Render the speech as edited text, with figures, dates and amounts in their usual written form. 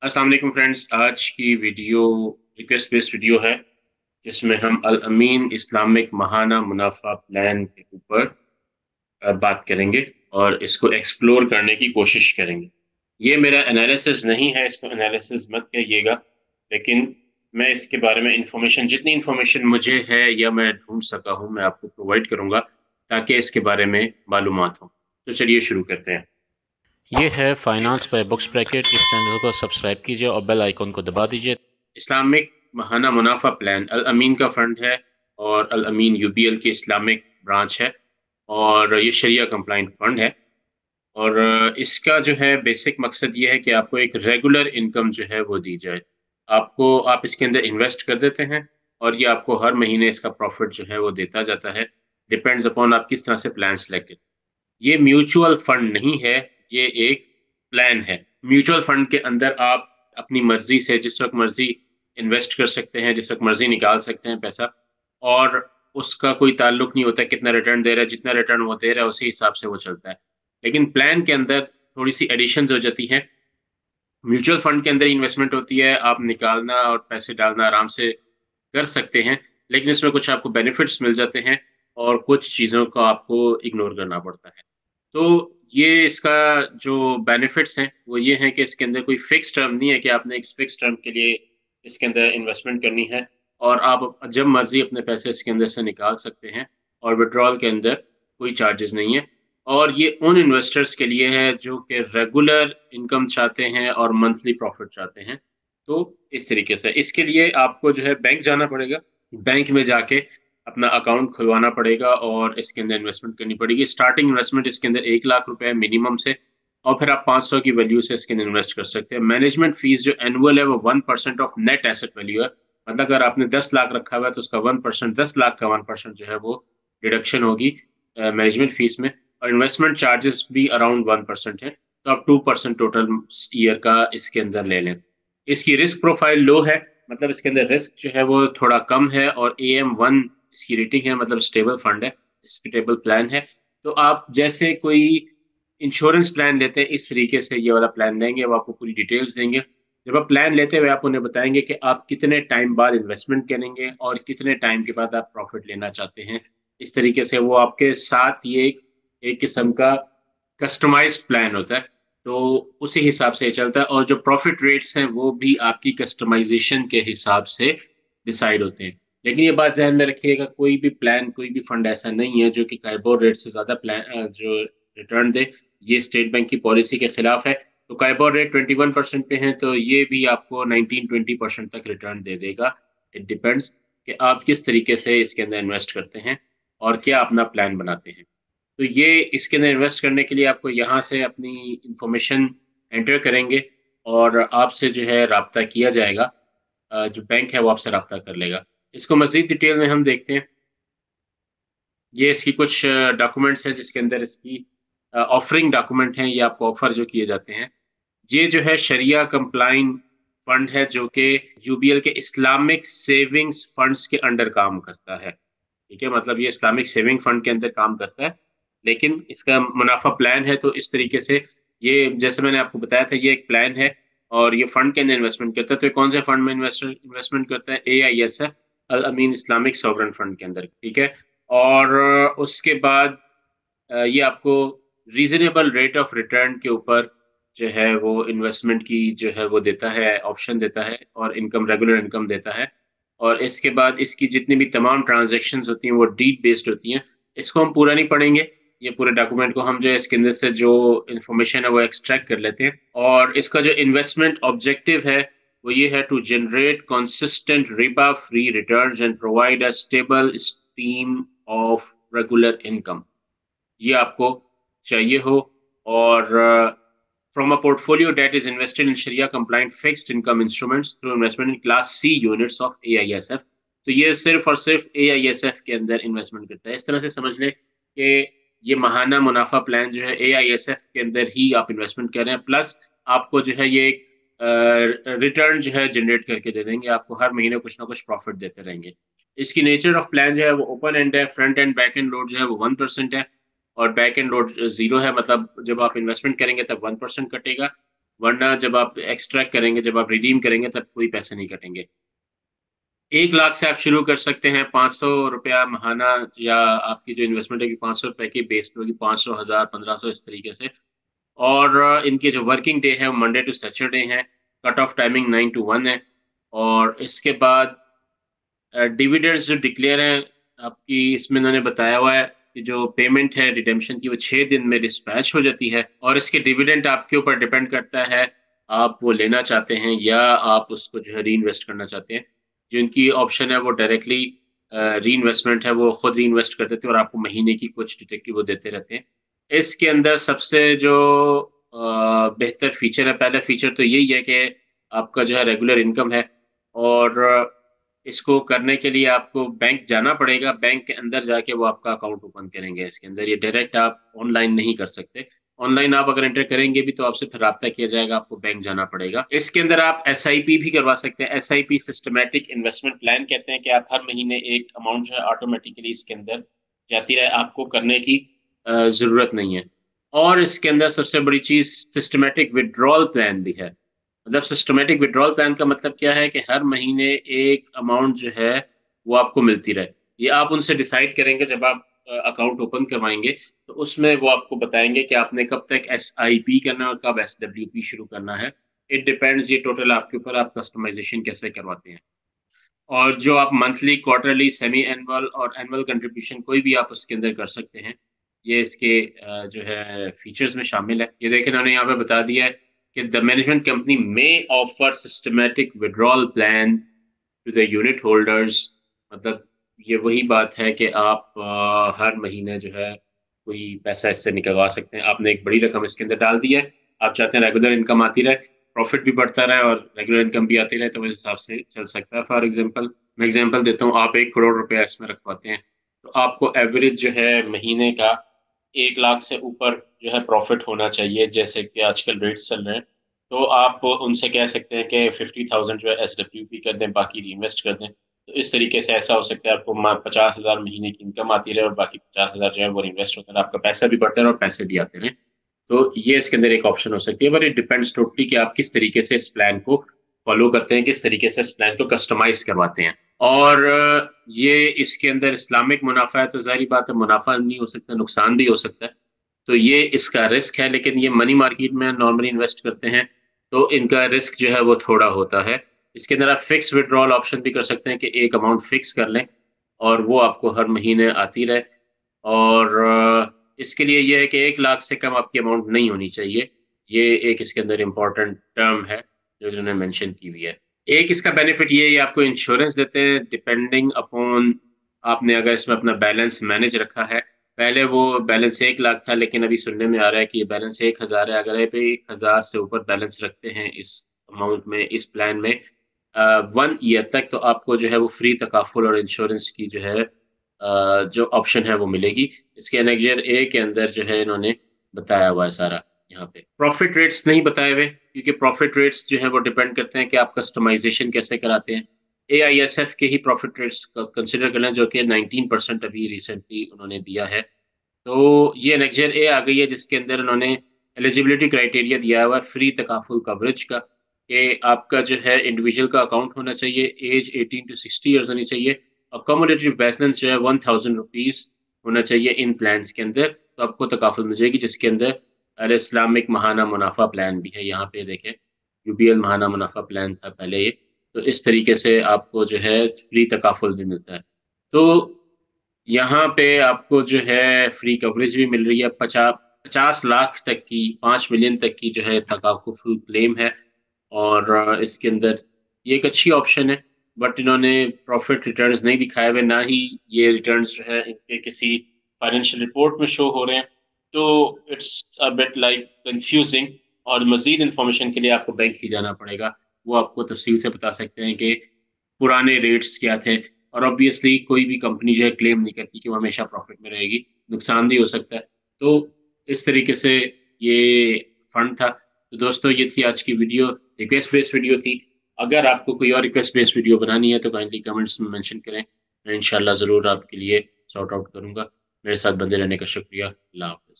अस्सलाम वालेकुम फ्रेंड्स। आज की वीडियो रिक्वेस्ट बेस्ड वीडियो है जिसमें हम अल अमीन इस्लामिक महाना मुनाफा प्लान के ऊपर बात करेंगे और इसको एक्सप्लोर करने की कोशिश करेंगे। ये मेरा एनालिसिस नहीं है, इसको एनालिसिस मत कहिएगा, लेकिन मैं इसके बारे में इंफॉर्मेशन, जितनी इंफॉर्मेशन मुझे है या मैं ढूंढ सका हूँ, मैं आपको प्रोवाइड करूंगा ताकि इसके बारे में मालूमात हो। तो चलिए शुरू करते हैं। ये है फाइनेंस बाय बुक्स ब्रैकेट। इस चैनल को सब्सक्राइब कीजिए और बेल आइकन को दबा दीजिए। इस्लामिक महाना मुनाफा प्लान अल अमीन का फंड है और अल अमीन यूबीएल की इस्लामिक ब्रांच है और ये शरिया कंप्लाइंट फंड है। और इसका जो है बेसिक मकसद ये है कि आपको एक रेगुलर इनकम जो है वो दी जाए। आप इसके अंदर इन्वेस्ट कर देते हैं और ये आपको हर महीने इसका प्रॉफिट जो है वो देता जाता है। डिपेंड्स अपॉन आप किस तरह से प्लान सेलेक्ट। ये म्यूचुअल फंड नहीं है, ये एक प्लान है। म्यूचुअल फंड के अंदर आप अपनी मर्जी से जिस वक्त मर्जी इन्वेस्ट कर सकते हैं, जिस वक्त मर्जी निकाल सकते हैं पैसा, और उसका कोई ताल्लुक नहीं होता कितना रिटर्न दे रहा है। जितना रिटर्न वो दे रहा है उसी हिसाब से वो चलता है। लेकिन प्लान के अंदर थोड़ी सी एडिशंस हो जाती हैं। म्यूचुअल फंड के अंदर इन्वेस्टमेंट होती है, आप निकालना और पैसे डालना आराम से कर सकते हैं, लेकिन इसमें कुछ आपको बेनिफिट्स मिल जाते हैं और कुछ चीज़ों को आपको इग्नोर करना पड़ता है। तो ये इसका जो बेनिफिट्स हैं वो ये हैं कि इसके अंदर कोई फिक्स टर्म नहीं है कि आपने एक फिक्स टर्म के लिए इसके अंदर इन्वेस्टमेंट करनी है, और आप जब मर्जी अपने पैसे इसके अंदर से निकाल सकते हैं और विड्रॉल के अंदर कोई चार्जेस नहीं है। और ये उन इन्वेस्टर्स के लिए है जो कि रेगुलर इनकम चाहते हैं और मंथली प्रॉफिट चाहते हैं। तो इस तरीके से इसके लिए आपको जो है बैंक जाना पड़ेगा। बैंक में जाके अपना अकाउंट खुलवाना पड़ेगा और इसके अंदर इन्वेस्टमेंट करनी पड़ेगी। स्टार्टिंग इन्वेस्टमेंट इसके अंदर 1 लाख रुपए मिनिमम से, और फिर आप 500 की वैल्यू से इसके अंदर इन्वेस्ट कर सकते हैं। मैनेजमेंट फीस जो एनुअल है वो 1% ऑफ नेट एसेट वैल्यू है। मतलब अगर आपने 10 लाख रखा हुआ है तो उसका 1%, 10 लाख का 1% जो है वो डिडक्शन होगी मैनेजमेंट फीस में। और इन्वेस्टमेंट चार्जेस भी अराउंड 1% है, तो आप 2% टोटल ईयर का इसके अंदर ले लें। इसकी रिस्क प्रोफाइल लो है, मतलब इसके अंदर रिस्क जो है वो थोड़ा कम है, और AM1 इसकी रेटिंग है, मतलब स्टेबल फंड है, स्टेबल प्लान है। तो आप जैसे कोई इंश्योरेंस प्लान लेते हैं इस तरीके से ये वाला प्लान लेंगे, वो आपको पूरी डिटेल्स देंगे। जब आप प्लान लेते हुए आप उन्हें बताएंगे कि आप कितने टाइम बाद इन्वेस्टमेंट करेंगे और कितने टाइम के बाद आप प्रॉफिट लेना चाहते हैं। इस तरीके से वो आपके साथ ये एक किस्म का कस्टमाइज्ड प्लान होता है। तो उसी हिसाब से चलता है, और जो प्रॉफिट रेट्स हैं वो भी आपकी कस्टमाइजेशन के हिसाब से डिसाइड होते हैं। लेकिन ये बात ध्यान में रखिएगा, कोई भी प्लान, कोई भी फंड ऐसा नहीं है जो कि काइबोर रेट से ज्यादा प्लान जो रिटर्न दे। ये स्टेट बैंक की पॉलिसी के खिलाफ है। तो काइबोर रेट 21% पे है, तो ये भी आपको 19-20% तक रिटर्न दे देगा। इट डिपेंड्स कि आप किस तरीके से इसके अंदर इन्वेस्ट करते हैं और क्या अपना प्लान बनाते हैं। तो ये इसके अंदर इन्वेस्ट करने के लिए आपको यहाँ से अपनी इंफॉर्मेशन एंटर करेंगे और आपसे जो है राब्ता किया जाएगा। जो बैंक है वो आपसे राब्ता कर लेगा। इसको मजीद डिटेल में हम देखते हैं। ये इसकी कुछ डॉक्यूमेंट्स हैं जिसके अंदर इसकी ऑफरिंग डॉक्यूमेंट हैं, ये आपको ऑफर जो किए जाते हैं। ये जो है शरिया कंप्लाइंट फंड है जो कि यूबीएल के इस्लामिक सेविंग्स फंड्स के अंडर काम करता है। ठीक है, मतलब ये इस्लामिक सेविंग फंड के अंदर काम करता है, लेकिन इसका मुनाफा प्लान है। तो इस तरीके से ये, जैसे मैंने आपको बताया था, ये एक प्लान है और ये फंड के अंदर इन्वेस्टमेंट करता है। तो ये कौन से फंड में इन्वेस्टमेंट करता है? AISF अल अमीन इस्लामिक सॉवरन फंड के अंदर। ठीक है। और उसके बाद ये आपको रीजनेबल रेट ऑफ रिटर्न के ऊपर जो है वो इन्वेस्टमेंट की जो है वो देता है, ऑप्शन देता है, और इनकम, रेगुलर इनकम देता है। और इसके बाद इसकी जितनी भी तमाम ट्रांजैक्शंस होती हैं वो डीड बेस्ड होती हैं। इसको हम पूरा नहीं पढ़ेंगे, ये पूरे डॉक्यूमेंट को हम जो है इसके अंदर से जो इन्फॉर्मेशन है वो एक्सट्रैक्ट कर लेते हैं। और इसका जो इन्वेस्टमेंट ऑब्जेक्टिव है वो ये है: to generate consistent riba free returns and provide a stable stream of regular income. ये आपको चाहिए हो। और from a portfolio that is invested in Shariah compliant fixed income instruments through investment in class C units of AISF। तो ये सिर्फ और सिर्फ AISF के अंदर इन्वेस्टमेंट करता है। इस तरह से समझ लें कि ये महाना मुनाफा प्लान जो है AISF के अंदर ही आप इन्वेस्टमेंट कर रहे हैं, प्लस आपको जो है ये एक रिटर्न जो है जनरेट करके दे देंगे। आपको हर महीने कुछ ना कुछ प्रॉफिट देते रहेंगे। इसकी नेचर ऑफ प्लान जो है वो ओपन एंड है। Front end back and load जो है वो 1% है और बैक एंड लोड 0 है। मतलब जब आप इन्वेस्टमेंट करेंगे तब 1% कटेगा, वरना जब आप एक्सट्रैक्ट करेंगे, जब आप रिडीम करेंगे, तब कोई पैसे नहीं कटेंगे। 1 लाख से आप शुरू कर सकते हैं, 500 रुपया महाना, या आपकी जो इन्वेस्टमेंट है कि 500 रुपए की बेस पे होगी, 500, 1000, 1500, इस तरीके से। और इनके जो वर्किंग डे है वो मंडे टू सैटरडे है। कट ऑफ टाइमिंग 9 to 1 है। और इसके बाद डिविडेंड्स जो डिक्लेयर हैं आपकी, इसमें इन्होंने बताया हुआ है कि जो पेमेंट है रिडेम्पशन की, वो 6 दिन में डिस्पैच हो जाती है। और इसके डिविडेंड आपके ऊपर डिपेंड करता है, आप वो लेना चाहते हैं या आप उसको जो है री इन्वेस्ट करना चाहते हैं। जिनकी ऑप्शन है वो डायरेक्टली री इन्वेस्टमेंट है, वो खुद री इन्वेस्ट कर देते हैं और आपको महीने की कुछ डिटेक्टिव वो देते रहते हैं। इसके अंदर सबसे जो बेहतर फीचर है, पहला फीचर तो यही है कि आपका जो है रेगुलर इनकम है। और इसको करने के लिए आपको बैंक जाना पड़ेगा, बैंक के अंदर जाके वो आपका अकाउंट ओपन करेंगे। इसके अंदर ये डायरेक्ट आप ऑनलाइन नहीं कर सकते। ऑनलाइन आप अगर एंटर करेंगे भी तो आपसे फिर राब्ता किया जाएगा, आपको बैंक जाना पड़ेगा। इसके अंदर आप एसआईपी भी करवा सकते हैं। एसआईपी सिस्टमेटिक इन्वेस्टमेंट प्लान कहते हैं कि आप हर महीने एक अमाउंट जो है ऑटोमेटिकली इसके अंदर जाती रहे, आपको करने की जरूरत नहीं है। और इसके अंदर सबसे बड़ी चीज सिस्टमेटिक विड्रॉल प्लान भी है। मतलब सिस्टमेटिक विड्रॉल प्लान का मतलब क्या है कि हर महीने एक अमाउंट जो है वो आपको मिलती रहे। ये आप उनसे डिसाइड करेंगे जब आप अकाउंट ओपन करवाएंगे, तो उसमें वो आपको बताएंगे कि आपने कब तक एसआईपी करना है और कब एसडब्ल्यूपी शुरू करना है। इट डिपेंड्स, ये टोटल आपके ऊपर, आप कस्टमाइजेशन कैसे करवाते हैं। और जो आप मंथली, क्वार्टरली, सेमी एनुअल और एनुअल कंट्रीब्यूशन कोई भी आप उसके अंदर कर सकते हैं। ये इसके जो है फीचर्स में शामिल है। ये देखें, इन्होंने यहाँ पे बता दिया है कि द मैनेजमेंट कंपनी में offer systematic withdrawal plan to the unit holders. मतलब ये वही बात है कि आप हर महीने जो है कोई पैसा इससे निकलवा सकते हैं। आपने एक बड़ी रकम इसके अंदर डाल दी है, आप चाहते हैं रेगुलर इनकम आती रहे, प्रॉफिट भी बढ़ता रहे और रेगुलर इनकम भी आती रहे, तो उस हिसाब से चल सकता है। फॉर एग्जांपल, मैं एग्जांपल देता हूँ, आप 1 करोड़ रुपया इसमें रखवाते हैं, तो आपको एवरेज जो है महीने का 1 लाख से ऊपर जो है प्रॉफिट होना चाहिए, जैसे कि आजकल रेट्स चल रहे हैं। तो आप उनसे कह सकते हैं कि 50,000 जो है एसडब्ल्यूपी कर दें, बाकी री कर दें। तो इस तरीके से ऐसा हो सकता है आपको 50,000 महीने की इनकम आती रहे और बाकी 50,000 जो है वो इन्वेस्ट होता है, आपका पैसा भी बढ़ता रहे और पैसे भी आते रहे। तो ये इसके अंदर एक ऑप्शन हो सकती है, बट इट डिपेंड्स टोटली कि आप किस तरीके से इस प्लान को फॉलो करते हैं, किस तरीके से इस प्लान को कस्टमाइज करवाते हैं। और ये इसके अंदर इस्लामिक मुनाफा है, तो जाहिर बात है मुनाफा नहीं हो सकता, नुकसान भी हो सकता है। तो ये इसका रिस्क है, लेकिन ये मनी मार्केट में नॉर्मली इन्वेस्ट करते हैं, तो इनका रिस्क जो है वो थोड़ा होता है। इसके अंदर आप फिक्स विड्रॉल ऑप्शन भी कर सकते हैं कि एक अमाउंट फिक्स कर लें और वो आपको हर महीने आती रहे। और इसके लिए ये है कि 1 लाख से कम आपकी अमाउंट नहीं होनी चाहिए। ये एक इसके अंदर इम्पोर्टेंट टर्म है जो इन्होंने मेंशन की हुई है। एक इसका बेनिफिट ये है, आपको इंश्योरेंस देते हैं डिपेंडिंग अपॉन आपने अगर इसमें अपना बैलेंस मैनेज रखा है। पहले वो बैलेंस 1 लाख था, लेकिन अभी सुनने में आ रहा है कि ये बैलेंस 1,000 है। अगर आप 1,000 से ऊपर बैलेंस रखते हैं इस अमाउंट में, इस प्लान में 1 ईयर तक, तो आपको जो है वो फ्री तकाफुल और इंश्योरेंस की जो है जो ऑप्शन है वो मिलेगी। इसके एनेक्जर ए के अंदर जो है इन्होंने बताया हुआ है सारा। यहाँ पे प्रॉफिट रेट्स नहीं बताए हुए, क्योंकि प्रॉफिट रेट्स जो है वो डिपेंड करते हैं कि आप कस्टमाइजेशन कैसे कराते हैं। AISF के ही प्रॉफिट रेट्स कंसिडर कर लें, जो कि 19% अभी रिसेंटली उन्होंने दिया है। तो ये एनेक्जर ए आ गई है, जिसके अंदर उन्होंने एलिजिबिलिटी क्राइटेरिया दिया हुआ है फ्री तकाफुल कवरेज का, कि आपका जो है इंडिविजुअल का अकाउंट होना चाहिए, एज 18 to 60 ईयर्स होनी चाहिए, और कम्युलेटिव बैलेंस जो है 1,000 रुपीज होना चाहिए इन प्लान्स के अंदर, तो आपको तकाफुल मिल जाएगी। जिसके अंदर अल इस्लामिक महाना मुनाफा प्लान भी है, यहाँ पे देखें, UBL महाना मुनाफा प्लान था पहले ये। तो इस तरीके से आपको जो है फ्री तकाफुल भी मिलता है। तो यहाँ पे आपको जो है फ्री कवरेज भी मिल रही है, 50 लाख तक की, 5 मिलियन तक की जो है तक आपको फुल क्लेम है। और इसके अंदर ये एक अच्छी ऑप्शन है, बट इन्होंने प्रॉफिट रिटर्न्स नहीं दिखाए हुए, ना ही ये रिटर्न्स जो है इनके किसी फाइनेंशियल रिपोर्ट में शो हो रहे हैं। तो it's a bit like confusing. और मजीद इंफॉर्मेशन के लिए आपको बैंक ही जाना पड़ेगा, वो आपको तफसील से बता सकते हैं कि पुराने रेट्स क्या थे। और ऑब्वियसली कोई भी कंपनी जो है क्लेम नहीं करती कि वो हमेशा प्रॉफिट में रहेगी, नुकसान भी हो सकता है। तो इस तरीके से ये फंड था। तो दोस्तों, ये थी आज की वीडियो, रिक्वेस्ट बेस्ड वीडियो थी। अगर आपको कोई और रिक्वेस्ट बेस्ड वीडियो बनानी है तो काइंडली कमेंट्स में मेंशन करें, मैं इंशाल्लाह ज़रूर आपके लिए सॉर्ट आउट करूंगा। मेरे साथ बंदे रहने का शुक्रिया। अल्लाह हाफ़िज़।